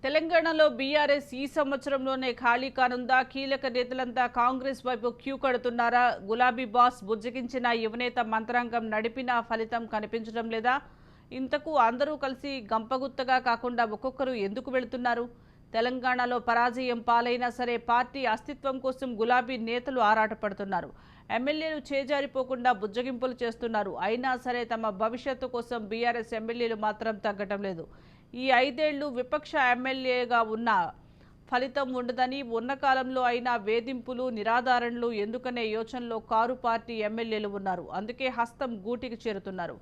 తెలంగాణలో బీఆర్ఎస్ ఈ సంవత్సరంలోనే ఖాళీ కానుందా? కీలక నేతలంతా కాంగ్రెస్ వైపు క్యూ కడుతున్నారా? గులాబీ బాస్ బుజ్జగించిన యువనేత మంత్రాంగం నడిపినా ఫలితం కనిపించడం లేదా? ఇంతకు అందరూ కలిసి గంపగుత్తగా కాకుండా ఒక్కొక్కరు ఎందుకు వెళుతున్నారు? తెలంగాణలో పరాజయం పాలైనా సరే పార్టీ అస్తిత్వం కోసం గులాబీ నేతలు ఆరాటపడుతున్నారు. ఎమ్మెల్యేలు చేజారిపోకుండా బుజ్జగింపులు చేస్తున్నారు. అయినా సరే తమ భవిష్యత్తు కోసం బీఆర్ఎస్ ఎమ్మెల్యేలు మాత్రం తగ్గటం లేదు. ఈ 5 ఏళ్లు విపక్ష ఎమ్మెల్యేగా ఉన్న ఫలితం ఉండదని, ఉన్న కాలంలో అయినా వేధింపులు, నిరాధారణలు ఎందుకనే యోచనలో కారు పార్టీ ఎమ్మెల్యేలు ఉన్నారు. అందుకే హస్తం గూటికి చేరుతున్నారు.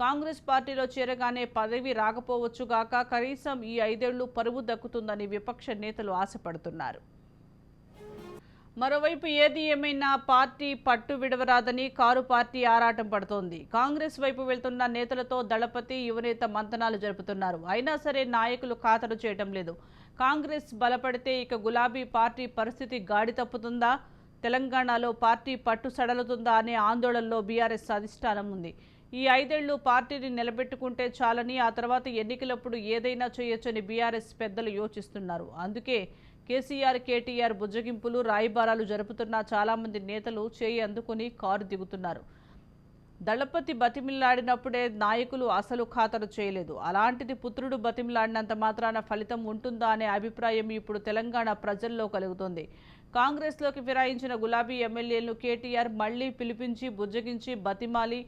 కాంగ్రెస్ పార్టీలో చేరగానే పదవి రాకపోవచ్చుగాక కనీసం ఈ 5 ఏళ్లు పరువు దక్కుతుందని విపక్ష నేతలు ఆశపడుతున్నారు. మరోవైపు ఏది ఏమైనా పార్టీ పట్టు విడవరాదని కారు పార్టీ ఆరాటం పడుతోంది. కాంగ్రెస్ వైపు వెళ్తున్న నేతలతో దళపతి, యువనేత మంతనాలు జరుపుతున్నారు. అయినా సరే నాయకులు ఖాతరు చేయటం లేదు. కాంగ్రెస్ బలపడితే ఇక గులాబీ పార్టీ పరిస్థితి గాడి తప్పుతుందా? తెలంగాణలో పార్టీ పట్టు సడలుతుందా అనే ఆందోళనలో బీఆర్ఎస్ అధిష్టానం ఉంది. ఈ 5 ఏళ్లు పార్టీని నిలబెట్టుకుంటే చాలని, ఆ తర్వాత ఎన్నికలప్పుడు ఏదైనా చేయొచ్చని బీఆర్ఎస్ పెద్దలు యోచిస్తున్నారు. అందుకే కేసీఆర్, కేటీఆర్ బుజ్జగింపులు, రాయబారాలు జరుపుతున్న చాలామంది నేతలు చేయి అందుకుని కారు దిగుతున్నారు. దళపతి బతిమిలాడినప్పుడే నాయకులు అసలు ఖాతరు చేయలేదు. అలాంటిది పుత్రుడు బతిమిలాడినంత మాత్రాన ఫలితం ఉంటుందా అనే అభిప్రాయం ఇప్పుడు తెలంగాణ ప్రజల్లో కలుగుతోంది. కాంగ్రెస్లోకి ఫిరాయించిన గులాబీ ఎమ్మెల్యేలను కేటీఆర్ మళ్లీ పిలిపించి బుజ్జగించి బతిమాలి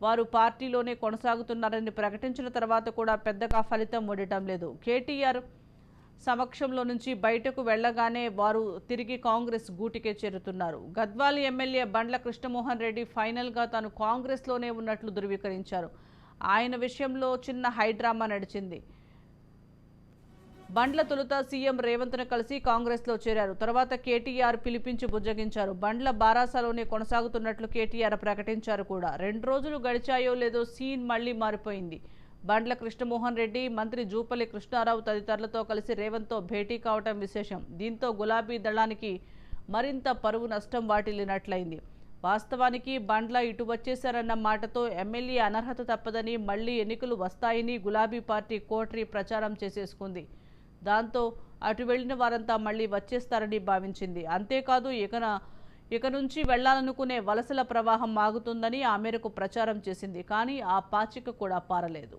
వారు పార్టీలోనే కొనసాగుతున్నారని ప్రకటించిన తర్వాత కూడా పెద్దగా ఫలితం ఉండటం లేదు. కేటీఆర్ సమక్షంలో నుంచి బయటకు వెళ్లగానే వారు తిరిగి కాంగ్రెస్ గూటికే చేరుతున్నారు. గద్వాల ఎమ్మెల్యే బండ్ల కృష్ణమోహన్ రెడ్డి ఫైనల్గా తాను కాంగ్రెస్లోనే ఉన్నట్లు ధృవీకరించారు. ఆయన విషయంలో చిన్న హైడ్రామా నడిచింది. బండ్ల తొలుత సీఎం రేవంత్ను కలిసి కాంగ్రెస్లో చేరారు. తర్వాత కేటీఆర్ పిలిపించి బుజ్జగించారు. బండ్ల బారాసాలోనే కొనసాగుతున్నట్లు కేటీఆర్ ప్రకటించారు కూడా. 2 రోజులు గడిచాయో లేదో సీన్ మళ్లీ మారిపోయింది. బండ్ల కృష్ణమోహన్ రెడ్డి, మంత్రి జూపల్లి కృష్ణారావు తదితరులతో కలిసి రేవంత్తో భేటీ కావటం విశేషం. దీంతో గులాబీ దళానికి మరింత పరువు నష్టం వాటిల్లినట్లయింది. వాస్తవానికి బండ్ల ఇటు వచ్చేశారన్న మాటతో ఎమ్మెల్యే అనర్హత తప్పదని, మళ్లీ ఎన్నికలు వస్తాయని గులాబీ పార్టీ కోటరీ ప్రచారం చేసేసుకుంది. దాంతో అటు వెళ్లిన వారంతా మళ్లీ వచ్చేస్తారని భావించింది. అంతేకాదు ఇక నుంచి వెళ్లాలనుకునే వలసల ప్రవాహం ఆగుతుందని ఆ మేరకు ప్రచారం చేసింది. కానీ ఆ పాచిక కూడా పారలేదు.